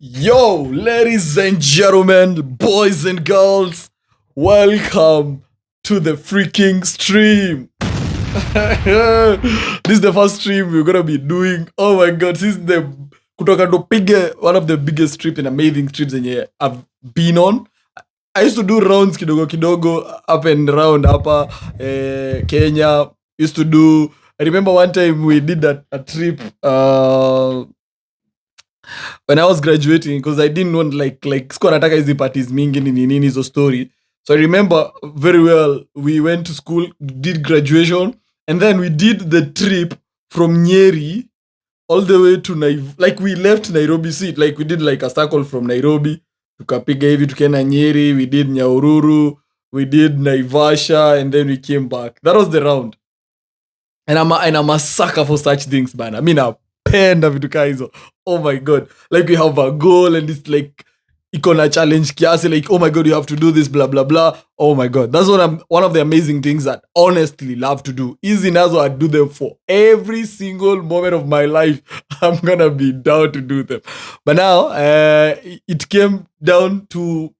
Yo, ladies and gentlemen, boys and girls, welcome to the freaking stream. This is the first stream we're gonna be doing. Oh my god, this is the one of the biggest streams and amazing streams I've been on. I used to do rounds kidogo up and round hapa Kenya. I remember one time we did a trip when I was graduating, because I didn't want like sikuwa nataka hizi parties mingi nini hizo story. So I remember very well, we went to school, did graduation, and then we did the trip from Nyeri all the way to we left Nairobi seat, like we did like a circle from Nairobi, tukapiga hivi tukaenda Nyeri, we did Nyahururu, we did Naivasha, and then we came back. That was the round. And I'm a sucker for such things, man. I mean, napenda vitu kaa hizo. Oh my god, like we have a goal and it's like iko challenge kiasi, like oh my god, you have to do this, blah blah blah. Oh my god, that's one of the amazing things that honestly love to do. Easy nazo, I do them for every single moment of my life. I'm gonna be down to do them. But now it came down to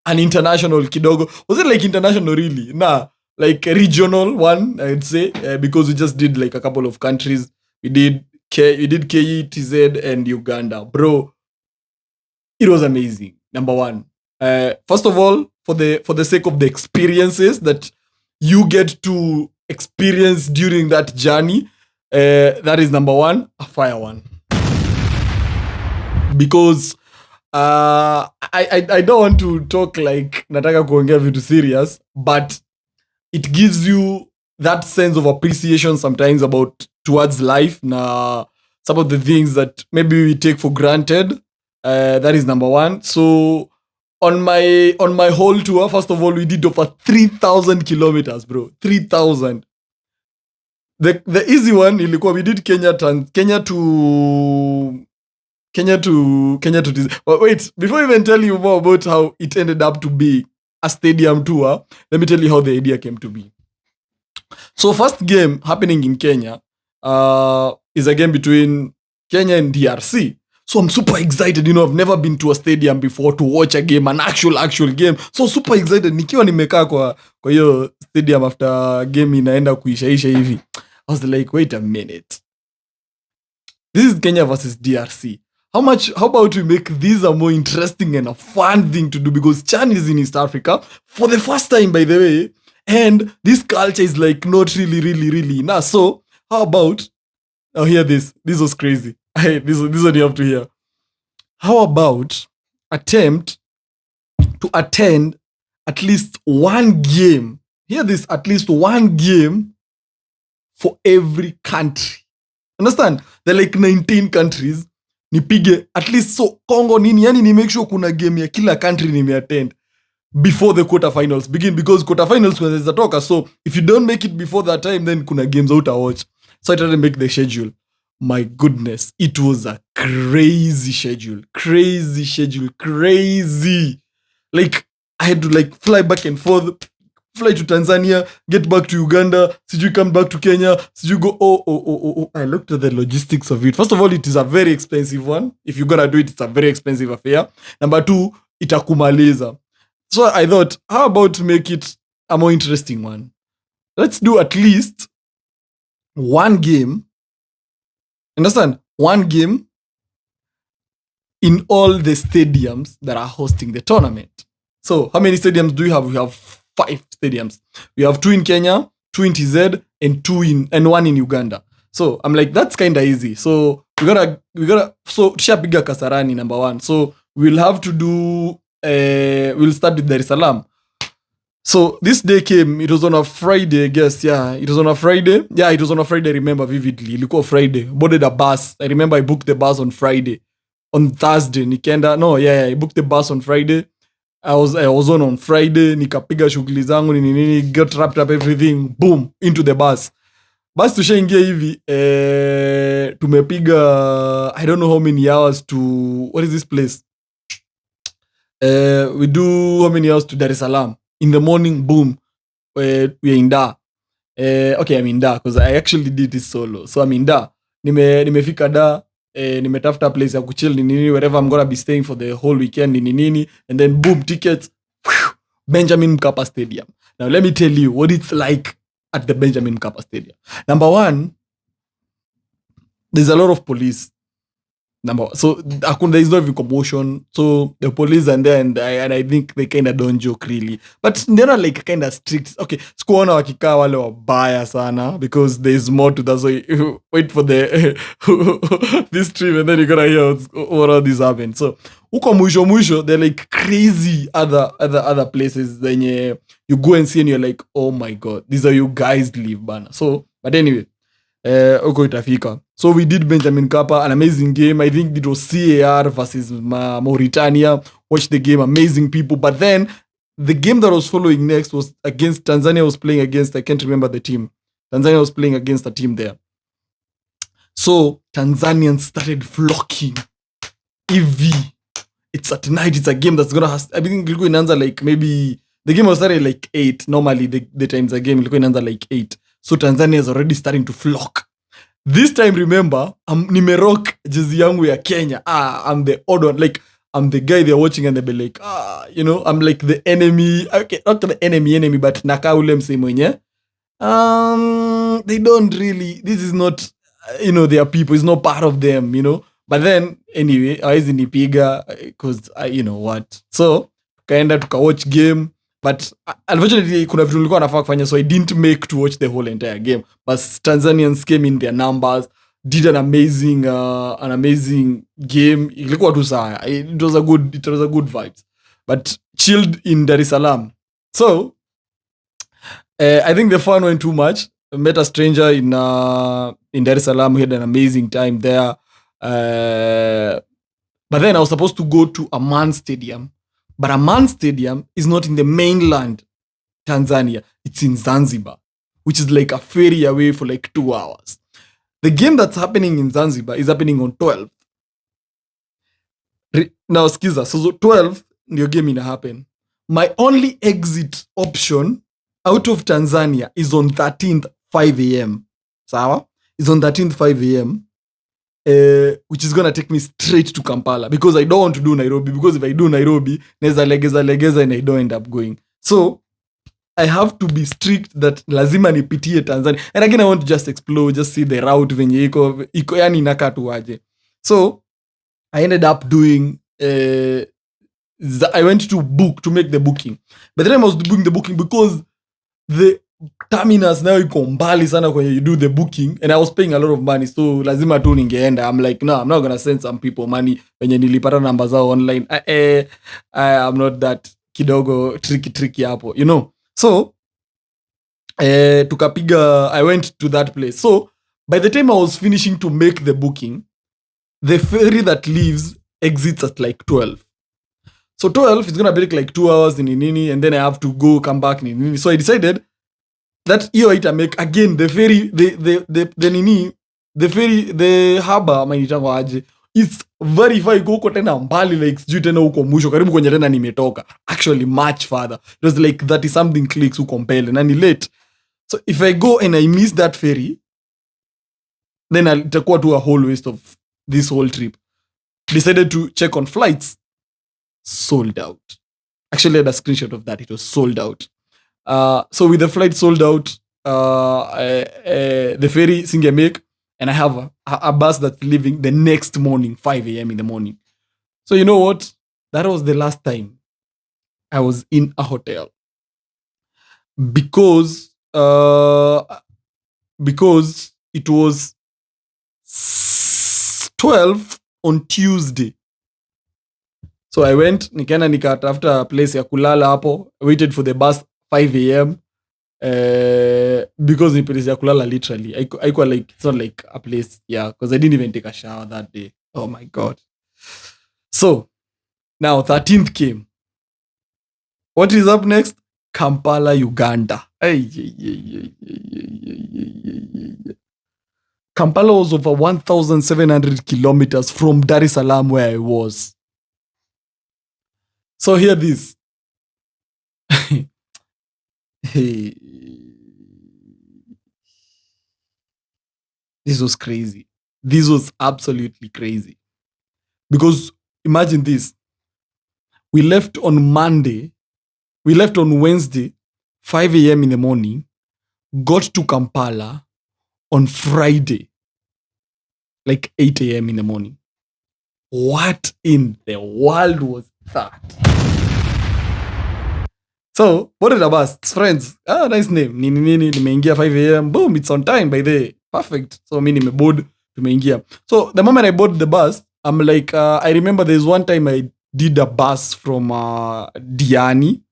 an international kidogo. Was it like international really? Nah, like a regional one, I'd say, because we just did like a couple of countries. We did KE, TZ, and Uganda. Bro, it was amazing. Number one. First of all, for the sake of the experiences that you get to experience during that journey, that is number one, a fire one. Because I don't want to talk like nataka kuongea vitu serious, but it gives you that sense of appreciation sometimes towards life, na some of the things that maybe we take for granted. That is number one. So on my whole tour, first of all, we did over 3,000 kilometers, bro. 3,000. The easy one ilikuwa we did Kenya to but wait, before I even tell you more about how it ended up to be a stadium tour, let me tell you how the idea came to be. So first game happening in Kenya is a game between Kenya and DRC. So I'm super excited, I've never been to a stadium before to watch a game, an actual game. So super excited. Nikiwa nimekaa kwa hiyo stadium after game inaenda kuishaisha hivi. I was like, wait a minute. This is Kenya versus DRC. How about we make this a more interesting and a fun thing to do, because CHAN is in East Africa for the first time, by the way, and this culture is like not really nah. So how about, now hear this was crazy. This one you have to hear. How about attempt to attend at least one game, hear this, at least one game for every country. Understand? There are like 19 countries. Nipige at least, so Congo nini, yani ni make sure kuna game ya kila country nimeattend before the quarterfinals begin, because quarterfinals kunaweza toka. So if you don't make it before that time, then kuna games out watch. So I tried to make the schedule. My goodness, it was a crazy schedule. Like I had to like fly back and forth, fly to Tanzania, get back to Uganda, you come back to Kenya, you go, oh. I looked at the logistics of it. First of all, it is a very expensive one. If you're gonna do it, it's a very expensive affair. Number two, itakumaliza. So I thought, how about make it a more interesting one? Let's do at least one game. Understand? One game in all the stadiums that are hosting the tournament. So how many stadiums do we have? We have 5 stadiums. We have 2 in Kenya, 2 in TZ, and 1 in Uganda. So I'm like, that's kind of easy. So we gotta so tushapiga Kasarani, number 1. So we'll have to do we'll start with Dar es Salaam. So this day came, it was on a Friday, I guess. Yeah, it was on a Friday. Yeah, it was on a Friday, I remember vividly. Ilikuwa Friday. Boarded a bus. I remember I booked the bus on Friday. On Thursday, I booked the bus on Friday. I was on Friday, nikapiga shughuli zangu nini, got wrapped up everything, boom, into the bus. Bus tushaingia hivi, tumepiga I don't know how many hours to, what is this place? We do how many hours to Dar es Salaam. In the morning, boom, we are in Dar. Okay, I'm in Dar because I actually did this solo. So I'm in Dar. Nimefika Dar, nimetafuta place ya kuchill ni nini, wherever I'm gonna be staying for the whole weekend ni nini, and then boom, tickets, Benjamin Mkapa Stadium. Now let me tell you what it's like at the Benjamin Mkapa Stadium. Number one, there's a lot of police. So there is no even commotion. So the police are there, and I think they kind of don't joke really, but they're not like kind of strict. Okay, sikuona wakikaa wale wabaya sana, because there's more to that. So you wait for the this trip, and then you're gonna hear what all this happened. So huko mwisho they're like crazy other places. Then you go and see and you're like, oh my god, these are you guys live bana. So but anyway, huko itafika. So we did Benjamin Mkapa, an amazing game. I think it was CAR versus Mauritania. Watched the game, amazing people. But then the game that was following next was against Tanzania. Was playing against, I can't remember the team. Tanzania was playing against a team there. So Tanzanians started flocking. EV. It's at night. It's a game that's gonna have, I think ilikuwa inaanza like maybe the game was started like 8. Normally the times a game ilikuwa inaanza like 8. So Tanzania is already starting to flock. This time, remember, nimerock jezi yangu ya Kenya. I'm the odd one. Like, I'm the guy they're watching and they'll be like, I'm like the enemy. Okay, not the enemy, but naka ule mse mwenye. They don't really, this is not, their people. It's not part of them, But then, anyway, hawezi nipiga, because, what. So, tukaenda tukawatch game. But unfortunately, kuna vitu nilikuwa nafaa kufanya, so I didn't make to watch the whole entire game. But Tanzanians came in their numbers, did an amazing game. Ilikuwa tu sawa. It was a good vibes. But chilled in Dar es Salaam. So, I think the fun went too much. I met a stranger in Dar es Salaam. We had an amazing time there. But then I was supposed to go to Aman Stadium. But Aman Stadium is not in the mainland Tanzania. It's in Zanzibar, which is like a ferry away for like 2 hours. The game that's happening in Zanzibar is happening on 12th. Now, skiza, so 12th, your game ina happen. My only exit option out of Tanzania is on 13th, 5 a.m. Sawa? It's on 13th, 5 a.m. Which is gonna take me straight to Kampala, because I don't want to do Nairobi, because if I do Nairobi, neza legeza and I don't end up going. So I have to be strict that lazima nipitie Tanzania. And again, I want to just explore, just see the route venye iko yani inakaa tu aje. So I ended up doing I went to make the booking. By the time I was doing the booking, because the terminus now iko mbali sana when you do the booking, and I was paying a lot of money, so lazima tu ningeenda. I'm like, no, I'm not gonna send some people money when nilipata namba zao online. I'm not that kidogo tricky hapo, So tukapiga, I went to that place. So by the time I was finishing to make the booking, the ferry that leaves exits at like 12. So 12 is gonna take like 2 hours in nini, and then I have to go come back in nini. So I decided that hiyo ita make again the ferry the ferry the harbor manitango aje, it's very far, iko huko tena mbali, like sijui tena huko mwisho karibu kwenye tena nimetoka, actually much farther. It was like 30 something clicks huko mbele na ni late. So if I go and I miss that ferry, then itakuwa tu a whole waste of this whole trip. Decided to check on flights. Sold out. Actually, I had a screenshot of that. It was sold out. So with the flight sold out, the ferry singemake, and I have a bus that's leaving the next morning, 5 a.m. in the morning. So you know what? That was the last time I was in a hotel. Because it was 12 on Tuesday. So I went, nikaenda nikatafuta place ya kulala hapo, waited for the bus 5 a.m. Because ni place ya kulala literally. Haikuwa like, it's not like a place, yeah, because I didn't even take a shower that day. Oh my God. So, now 13th came. What is up next? Kampala, Uganda. Kampala was over 1,700 kilometers from Dar es Salaam where I was. So hear this. Hey. This was crazy. This was absolutely crazy. Because imagine this. We left on Wednesday, 5 a.m. in the morning, got to Kampala on Friday, like 8 a.m. in the morning. What in the world was that? So, what are the bus? Friends. Nice name. Nini, nimeingia 5 a.m. Boom, it's on time by the perfect. So, mimi nimeboard, tumeingia. So, the moment I board the bus, I'm like, I remember there's one time I did a bus from Diani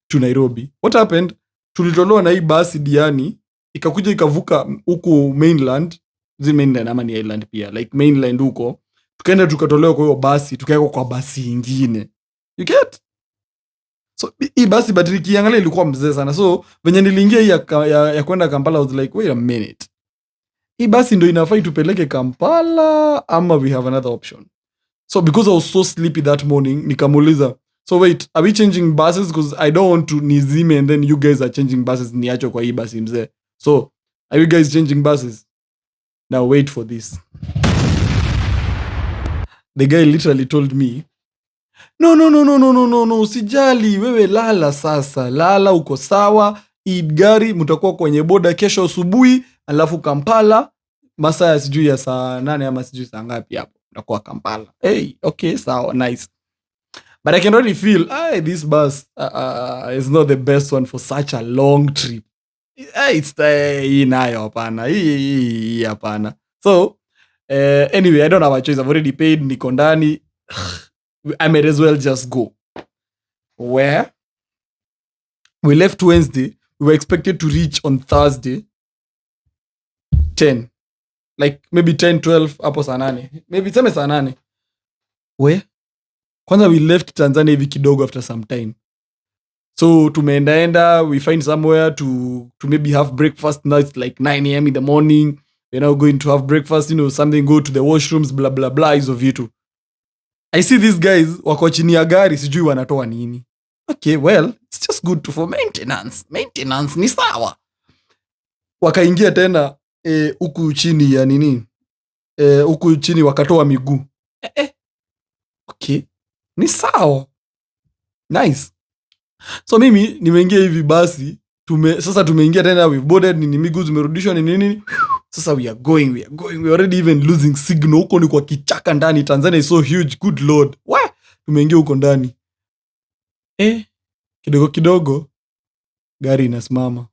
to Nairobi. What happened? Tulitolewa na hii basi Diani, ikakuja ikavuka huku mainland, mainland ama ni island pia, like mainland huko. Tukaenda tukatolewa kwa hiyo basi, tukawekwa kwa basi ingine. You get? So hii basi battery kiangalia ilikuwa mzee sana. So venye niliingia hii ya kwenda Kampala, I was like, wait a minute. Hii basi ndo inafai tupeleke Kampala ama we have another option? So because I was so sleepy that morning, nikamuuliza, so wait, are we changing buses? Because I don't want to nizime and then you guys are changing buses niacho kwa hii basi mzee. So, are you guys changing buses? Now wait for this. The guy literally told me, no, usijali, wewe lala sasa. Lala, uko sawa. Hii gari mutakuwa kwenye boda kesho asubuhi, alafu Kampala masaa ya sijui ya saa 8 ama sijui saa ngapi hapo. Utakuwa Kampala. Hey, okay, sawa, nice. But I can already feel, this bus is not the best one for such a long trip. Hii nayo hapana. Hii hapana. So, anyway, I don't have a choice. I've already paid, niko ndani. I might as well just go. Where? We left Wednesday. We were expected to reach on Thursday 10. Like maybe 10, 12, hapo saa 8. Maybe seme saa 8. Where? Kwanza we left Tanzania hivi kidogo after some time. So tumeendaenda, we find somewhere to maybe have breakfast. Now it's like 9 a.m. in the morning. We're now going to have breakfast, something, go to the washrooms, blah, blah, blah, hizo vitu. I see these guys wako chini ya gari, sijui wanatoa nini. Okay, well, it's just good for maintenance. Maintenance ni sawa. Wakaingia tena huku chini ya nini? Huku chini wakatoa miguu. Okay. Ni sawa. Nice. So mimi nimeingia hivi basi, sasa tumeingia tena, we've boarded, ni miguu zimerudishwa ni nini. Sasa we are going. We already even losing signal. Huko ni kwa kichaka ndani. Tanzania is so huge. Good Lord. Tumeingia huko ndani. Kidogo gari inasimama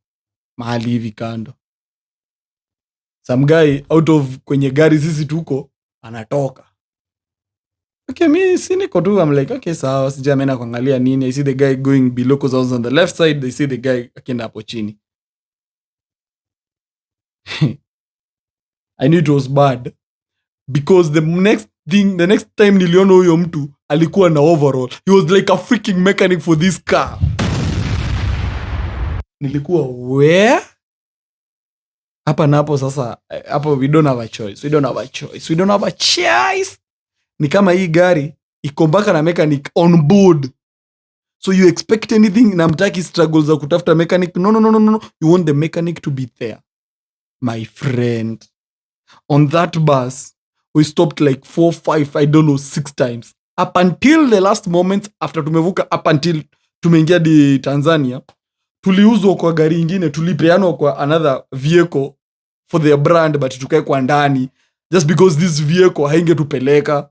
mahali hivi kando. Some guy out of kwenye gari sisi tuko anatoka. Okay, mi niko tu, I'm like, okay, sawa, sija mena kuangalia nini. I see the guy going below because I was on the left side. They see the guy akienda hapo chini. I knew it was bad because the next time niliona huyo mtu alikuwa na overall. He was like a freaking mechanic for this car. Nilikuwa where? Hapa napo sasa, hapo we don't have a choice. Ni kama hii gari iko mpaka na mechanic on board. So you expect anything, na mtaki struggles za kutafuta mechanic. No. You want the mechanic to be there. My friend, on that bus, we stopped like 4, 5, I don't know, 6 times. Up until the last moment, after tumevuka, up until tumeingia di Tanzania, tuliuzwa kwa gari ingine, tulipeanwa kwa another vehicle for their brand, but tukae kwa ndani, just because this vehicle haingetupeleka.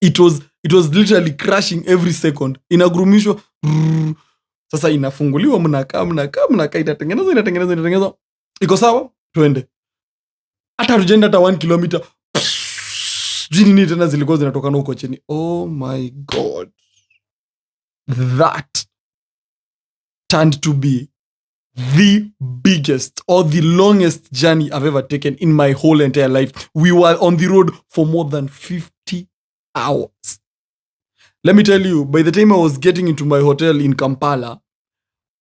It was literally crashing every second. Inagurumishwa. Sasa inafunguliwa, mnakaa, inatengenezwa. Iko sawa? Tuende. Hata hatujaenda hata 1 kilometer. Nini tena zilikuwa zinatokana huko chini. Oh my God. That turned to be the biggest or the longest journey I've ever taken in my whole entire life. We were on the road for more than 50 hours. Let me tell you, by the time I was getting into my hotel in Kampala,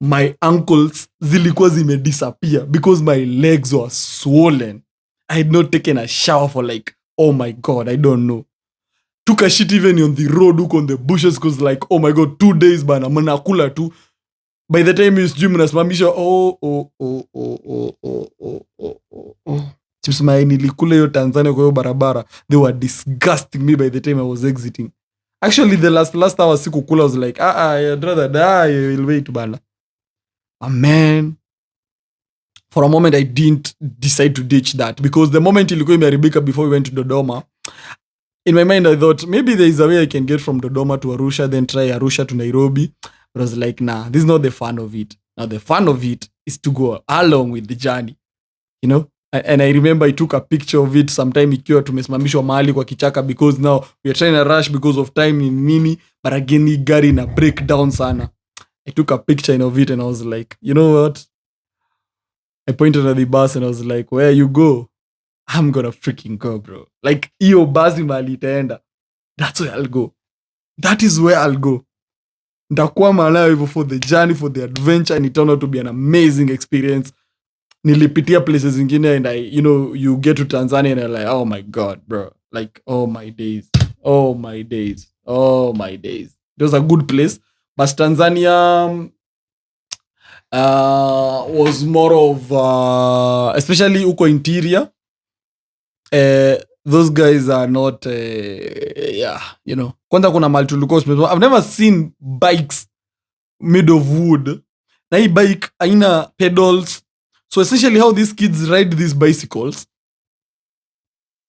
my ankles zilikuwa zimedisappear because my legs were swollen. I had not taken a shower for like, oh my God, I don't know. Took a shit even on the road, look on the bushes, because like, oh my God, 2 days bana, manakula tu. By the time you swim, nasimamisha, oh. chips mayai nilikula hiyo Tanzania kwa hiyo barabara, they were disgusting me by the time I was exiting. Actually the last hour sikukula, I was like I'd rather die, I will wait bana. Man, for a moment I didn't decide to ditch that, because the moment ilikuwa imeharibika before we went to Dodoma, in my mind I thought maybe there is a way I can get from Dodoma to Arusha, then try Arusha to Nairobi. But I was like, nah, this is not the fun of it. Now the fun of it is to go along with the journey, you know. And I remember I took a picture of it sometime ikiwa tumesimamishwa mahali kwa kichaka, because now we are trying to rush because of time ni nini, but again ni gari na breakdown sana. I took a picture of it and I was like, you know what? I pointed at the bus and I was like, where you go, I'm gonna freaking go, bro. Like, iyo basi mahali itaenda, that's where I'll go. That is where I'll go. Nitakuwa malayo hivyo for the journey, for the adventure, and it turned out to be an amazing experience. Nilipitia places zingine and you get to Tanzania and you're like, oh my God, bro. Like, oh my days. It was a good place. But Tanzania was more of, especially uko interior, those guys are not, kwanza kuna mahali tulikuwa, I've never seen bikes made of wood. Na hii bike haina pedals. So essentially how these kids ride these bicycles,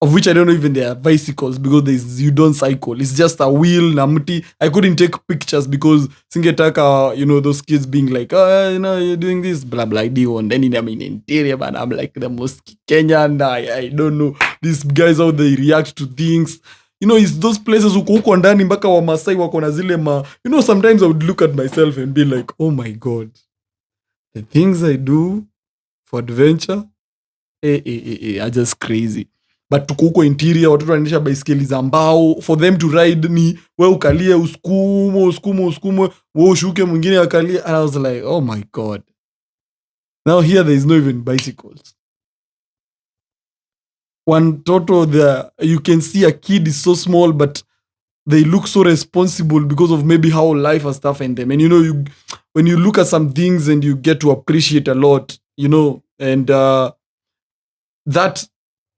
of which I don't know even they are bicycles, because you don't cycle. It's just a wheel na mti. I couldn't take pictures because singetaka, those kids being like, you're doing this, blah, blah, and then I'm in interior, but I'm like the most Kenyan, I don't know. These guys, how they react to things. It's those places uko ndani mpaka wa Masai wako na zile sometimes I would look at myself and be like, oh my God, the things I do for adventure, are just crazy. But tuko huko interior, watoto wanaendesha baiskeli za mbao, for them to ride ni we ukalie usukumo, we ushuke mwingine akalie, and I was like, oh my God. Now here there is no even bicycles. One toto there, you can see a kid is so small, but they look so responsible because of maybe how life has toughened them. And when you look at some things and you get to appreciate a lot, and that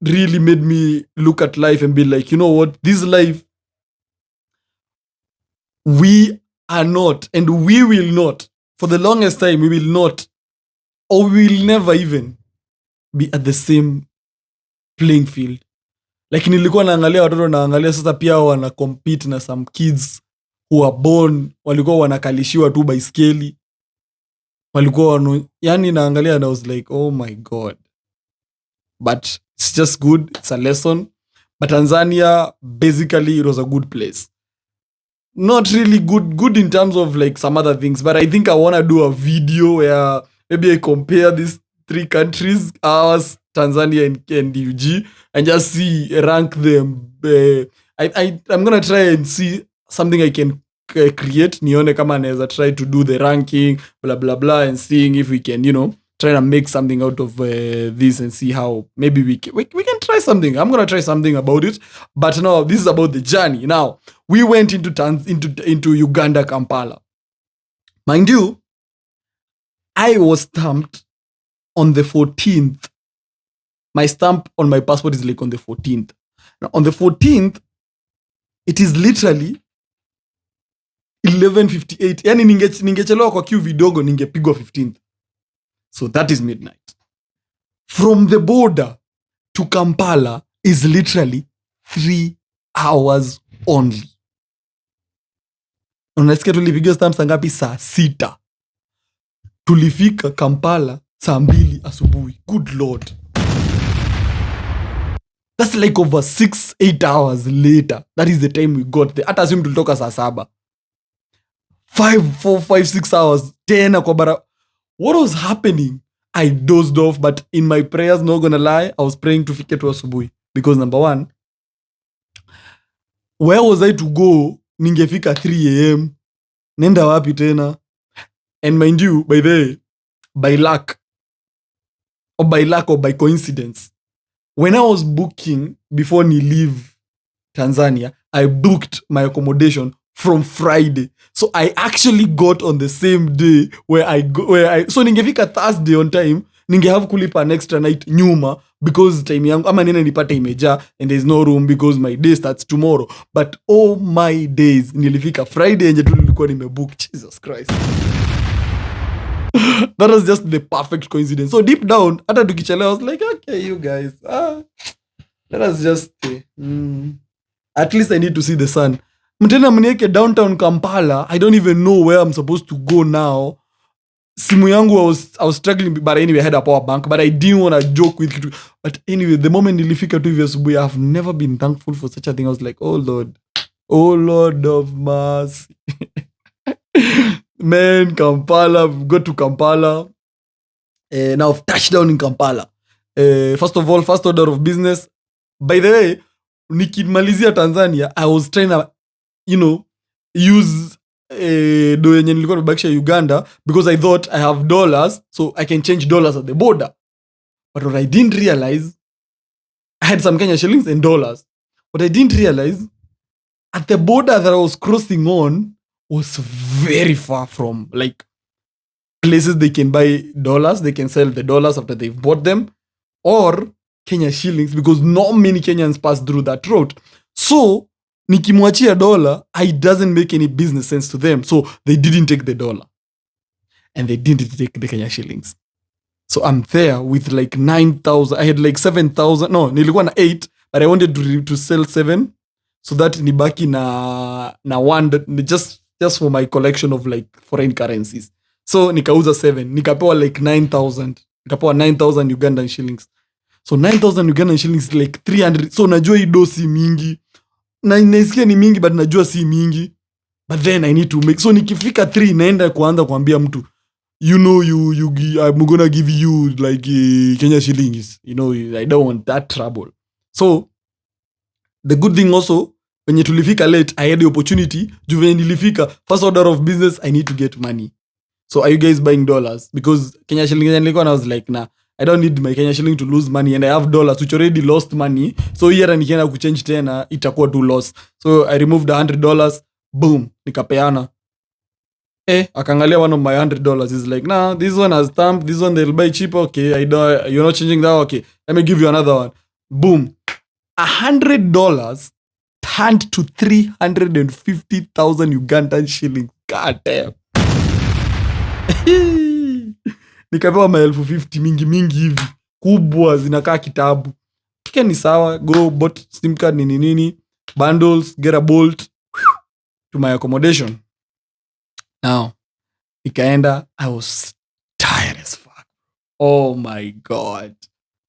really made me look at life and be like, you know what, this life, we are not, and we will not, for the longest time, we will not, or we will never even be at the same playing field. Like, nilikuwa naangalia watoto, naangalia sasa pia wana compete na some kids who are born, walikuwa wanakalishiwa tu baiskeli, walikuwa yani naangalia and I was like, oh my God. But it's just good, it's a lesson. But Tanzania, basically, it was a good place. Not really good in terms of like some other things, but I think I want to do a video where maybe I compare these three countries, ours, Tanzania and UG, and just rank them. I'm going to try and see something I can create. Nione kama naeza try to do the ranking, blah, blah, blah, and seeing if we can, try to make something out of this and see how maybe we can try something. I'm going to try something about it. But no, this is about the journey. Now, we went into Uganda, Kampala. Mind you, I was stamped on the 14th. My stamp on my passport is like on the 14th. Now, on the 14th, it is literally 11:58. Yani ningechelewa kwa queue vidogo, ningepigwa 15th. So that is midnight. From the border to Kampala is literally 3 hours only. Unasikia tulipiga stamp saa ngapi? Saa 6. Tulifika Kampala saa 2 asubuhi. Good Lord. That's like over 6-8 hours later. That is the time we got there. Hata assume tulitoka saa 7. 6 hours. Tena kwa bara. What was happening? I dozed off, but in my prayers, not gonna lie, I was praying to fike tu asubuhi. Because number one, where was I to go? Ningefika 3 a.m. Nenda wapi tena? And mind you, by luck or by coincidence, when I was booking before ni leave Tanzania, I booked my accommodation from Friday. So I actually got on the same day so ningefika Thursday on time, ningehave kulipa an extra night nyuma because time yangu ama nene nipate imejaa and there's no room because my day starts tomorrow. But all my days nilifika Friday enye tu nilikuwa nimebook. Jesus Christ. That was just the perfect coincidence. So deep down, hata tukichelewa, I was like, okay, you guys, let us just at least I need to see the sun. Mtena mnieke downtown Kampala. I don't even know where I'm supposed to go now. Simu yangu, I was struggling, but anyway, I had a power bank, but I didn't want to joke with it. But anyway, the moment nilifika tu hivi asubuhi, I have never been thankful for such a thing. I was like, oh Lord of mercy. Man, Kampala, we've got to Kampala. Now I've touched down in Kampala. First of all, first order of business. By the way, nikimalizia Tanzania, I was trying to, use do yenye nilikuwa nimebakisha Uganda because I thought I have dollars, so I can change dollars at the border. But what I didn't realize, I had some Kenya shillings and dollars. What I didn't realize, at the border that I was crossing on was very far from like places they can buy dollars, they can sell the dollars after they've bought them, or Kenya shillings, because not many Kenyans pass through that road. So nikimwachia dollar, it doesn't make any business sense to them. So they didn't take the dollar and they didn't take the Kenya shillings. So I'm there with like 9,000. I had like 7,000. No, nilikuwa na 8, but I wanted to sell 7 so that nibaki na 1 just for my collection of like foreign currencies. So nikauza 7, nikapewa like 9,000. Nikapewa 9,000 Ugandan shillings. So 9,000 Ugandan shillings like 300. So najua hii do si mingi. Na naisikia ni mingi, but najua si mingi. But then I need to make. So nikifika 3 naenda kuanza kuambia mtu, I'm gonna give you like Kenya shillings. I don't want that trouble. So the good thing also, when you tulifika late, I had the opportunity. Juvenile nilifika, first order of business, I need to get money. So are you guys buying dollars? Because Kenya shilling, and I was like, nah, I don't need my Kenya shilling to lose money, and I have dollars which already lost money. So here nikienda kuchange tena itakuwa too loss. So I removed $100. Boom, nikapeana. Akangalia one of my $100. He's like, nah, this one has stamped. This one they'll buy cheaper. Okay, you're not changing that. Okay, let me give you another one. Boom, $100 turned to 350,000 Ugandan shillings. God damn. Nikapewa maelfu 50 mingi hivi kubwa zinakaa kitabu. Kike ni sawa, go bought SIM card nini bundles, get a bolt to my accommodation. Now nikaenda, I was tired as fuck. Oh my god,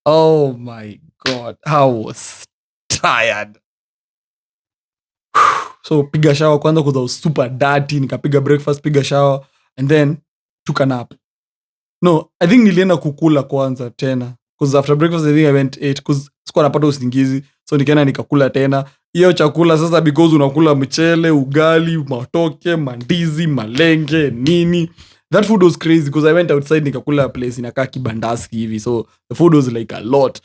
I was tired. So piga shower kwanza because I was super dirty. Nikapiga breakfast, piga shower, and then took a nap. No, I think nilienda kukula kwanza tena. Because after breakfast I think I went 8 because sikuwa napata usingizi. So nikaenda nikakula tena. Hiyo chakula sasa, because unakula mchele, ugali, matoke, mandizi, malenge, nini. That food was crazy because I went outside nikakula a place inakaa kibandaski hivi. So the food was like a lot.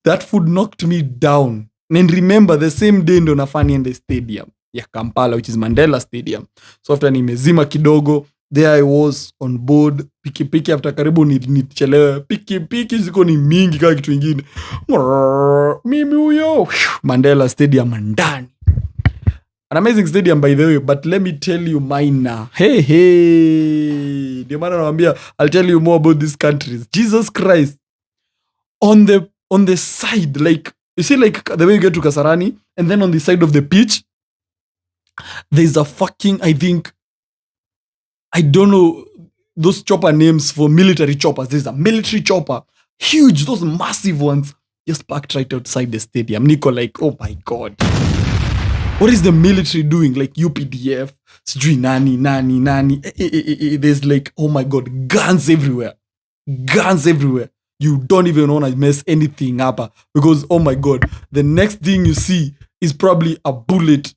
That food knocked me down. And remember, the same day ndo nafaa niende stadium ya Kampala, which is Mandela Stadium. So after nimezima kidogo, there I was on board. Pikipiki after karibu nichelewe. Pikipiki ziko ni mingi kama kitu ingine. Mimi huyo. Mandela Stadium ndani. An amazing stadium by the way, but let me tell you mine now. Hey. Ndio maana nawaambia, I'll tell you more about these countries. Jesus Christ. On the side, like, you see like the way you get to Kasarani, and then on the side of the pitch, there's a fucking, I don't know those chopper names for military choppers. There's a military chopper, huge, those massive ones, just parked right outside the stadium. Nico like, oh my god, what is the military doing? Like UPDF, sijui nani. There's like, oh my god, guns everywhere. You don't even want to mess anything up because, oh my god, the next thing you see is probably a bullet.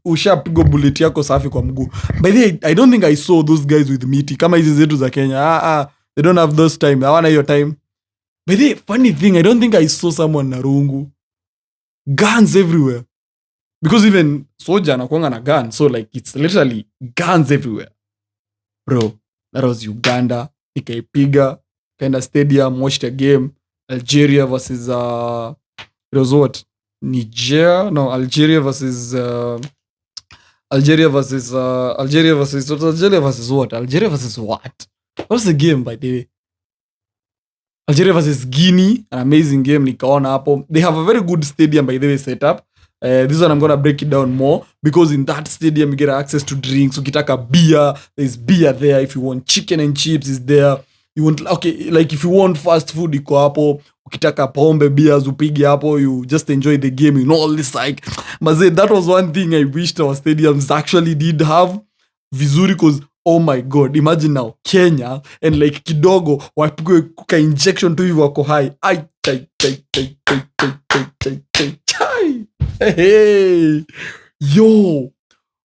Ushapigo bullet yako safi kwa mguu. By the way, I don't think I saw those guys with miti kama hizi zetu za Kenya. They don't have those time. Hawana hiyo time. By the way, funny thing, I don't think I saw someone na rungu. Guns everywhere. Because even soja anakuanga na gun. So like it's literally guns everywhere. Bro, that was Uganda. Nikaipiga. kind of stadium, watched a game. Algeria versus it was what? Niger? No, Algeria versus Algeria versus Algeria versus what? Algeria versus what? What's the game by the way? Algeria versus Guinea, an amazing game. Nikaona hapo. They have a very good stadium by the way set up. This one I'm gonna break it down more because in that stadium you get access to drinks. Ukitaka beer, there's beer there. If you want chicken and chips, is there. You want like if you want fast food, iko hapo. Ukitaka pombe, beers, upige hapo. You just enjoy the game. You know all this like. Maze, that was one thing I wished our stadiums actually did have. Vizuri, cause oh my god, imagine now Kenya and like kidogo wapigwe kuka injection tu hivi wako high. Ai hey, yo,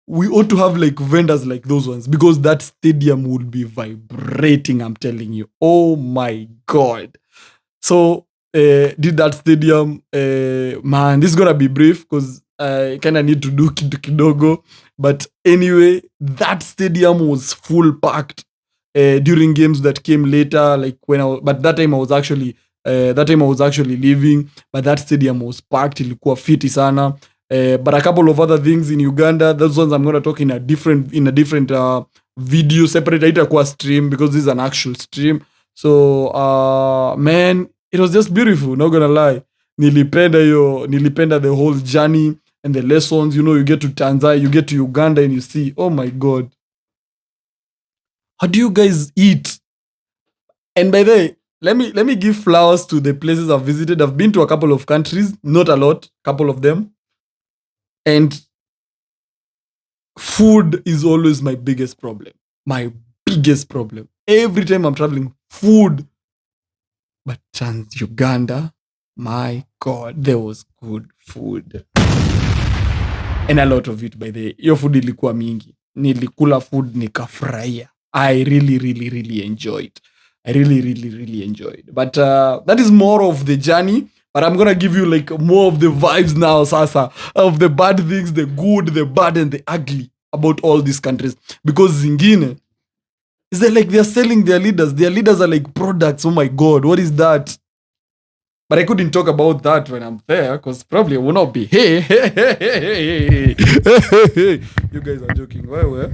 we ought to have like vendors like those ones because that stadium would be vibrating, I'm telling you. Oh my god. So did that stadium, man, this is gonna be brief because I kind of need to do kidogo. But anyway, that stadium was full packed during games that came later. Like but that time I was actually leaving. But that stadium was packed. Ilikuwa fiti sana. But a couple of other things in Uganda. Those ones I'm gonna talk in a different video, separate itakuwa stream because this is an actual stream. So man, it was just beautiful. Not gonna lie. Nilipenda the whole journey. And the lessons, you get to Tanzania, you get to Uganda and you see, oh my God. How do you guys eat? And by the way, let me give flowers to the places I've visited. I've been to a couple of countries, not a lot, couple of them. And food is always my biggest problem. My biggest problem. Every time I'm traveling, food. But Uganda, my God, there was good food. And a lot of it by the way. Your food ilikuwa mingi. Nilikula food nikafurahia. I really enjoyed. I really enjoyed. But that is more of the journey. But I'm gonna give you like more of the vibes now, Sasa. Of the bad things, the good, the bad, and the ugly about all these countries. Because zingine, is that like they're selling their leaders. Their leaders are like products. Oh my God, what is that? But I couldn't talk about that when I'm there because probably I will not be. Hey. You guys are joking. Why?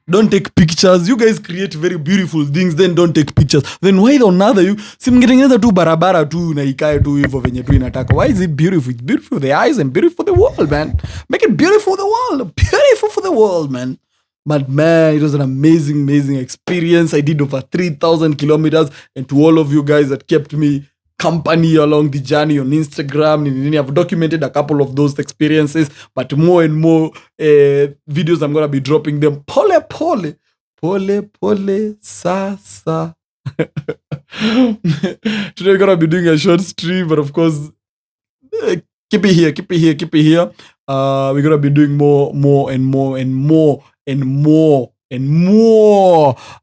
Don't take pictures. You guys create very beautiful things, then don't take pictures. Then why the another you? Simgetengeneza tu barabara tu na ikae tu hivyo venye tu inataka. Why is it beautiful? It's beautiful for the eyes and beautiful for the world, man. Make it beautiful for the world. Beautiful for the world, man. But man, it was an amazing experience. I did over 3,000 kilometers. And to all of you guys that kept me company along the journey on Instagram, I've documented a couple of those experiences, but more and more videos I'm gonna be dropping them. Pole sasa. Today we're gonna be doing a short stream, but of course, keep it here. We're gonna be doing more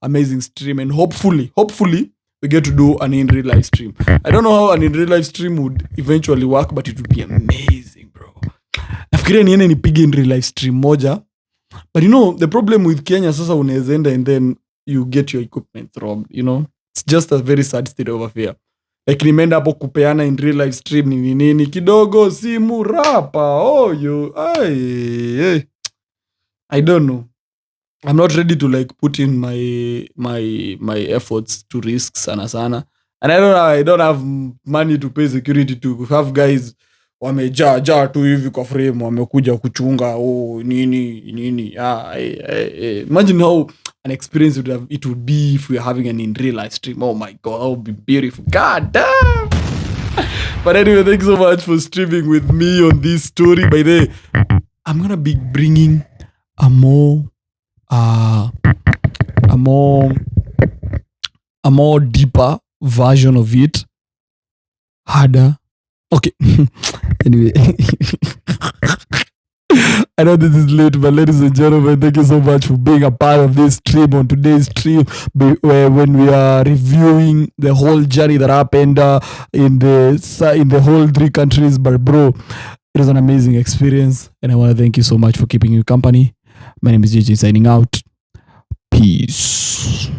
amazing stream, and hopefully we get to do an in real live stream. I don't know how an in real live stream would eventually work, but it would be amazing, bro. Nafikiria niende nipige in real live stream moja. But the problem with Kenya, sasa unaweza enda and then you get your equipment robbed, It's just a very sad state of affair. Like nimeenda hapo kupeana in real live stream nini kidogo simu rapa. I don't know. I'm not ready to like put in my efforts to risk sana. And I don't have money to pay security to have guys wamejaa tu hivi kwa frame wamekuja kuchunga nini. Imagine how an experience it would be if we are having an in real life stream. Oh my God, that would be beautiful. God damn. But anyway, thanks so much for streaming with me on this story. By the way, I'm gonna be bringing a more deeper version of it, harder. Okay. Anyway, I know this is late, but ladies and gentlemen, thank you so much for being a part of this stream. On today's stream, when we are reviewing the whole journey that happened in the whole 3 countries. But bro, it was an amazing experience, and I want to thank you so much for keeping you company. My name is JJ signing out. Peace.